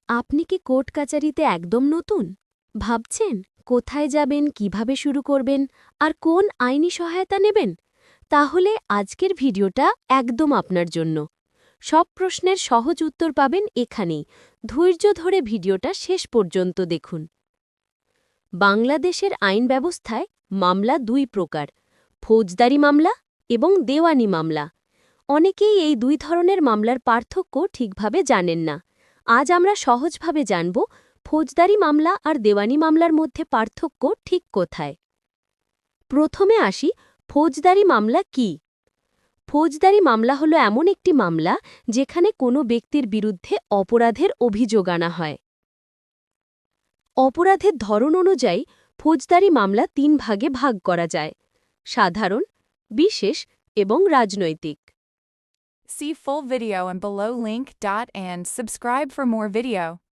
আপনি কি কোর্ট কাচারিতে একদম নতুন? ভাবছেন কোথায় যাবেন, কিভাবে শুরু করবেন আর কোন আইনি সহায়তা নেবেন? তাহলে আজকের ভিডিওটা একদম আপনার জন্য। সব প্রশ্নের সহজ উত্তর পাবেন এখানেই। ধৈর্য ধরে ভিডিওটা শেষ পর্যন্ত দেখুন। বাংলাদেশের আইন ব্যবস্থায় মামলা দুই প্রকার: ফৌজদারি মামলা এবং দেওয়ানি মামলা। অনেকেই এই দুই ধরনের মামলার পার্থক্য ঠিকভাবে জানেন না। আজ আমরা সহজভাবে জানব ফৌজদারি মামলা আর দেওয়ানি মামলার মধ্যে পার্থক্য ঠিক কোথায়। প্রথমে আসি, ফৌজদারি মামলা কি? ফৌজদারি মামলা হলো এমন একটি মামলা যেখানে কোনো ব্যক্তির বিরুদ্ধে অপরাধের অভিযোগ আনা হয়। অপরাধের ধরন অনুযায়ী ফৌজদারি মামলা তিন ভাগে ভাগ করা যায়: সাধারণ, বিশেষ এবং রাজনৈতিক। See full video and below link. And subscribe for more video.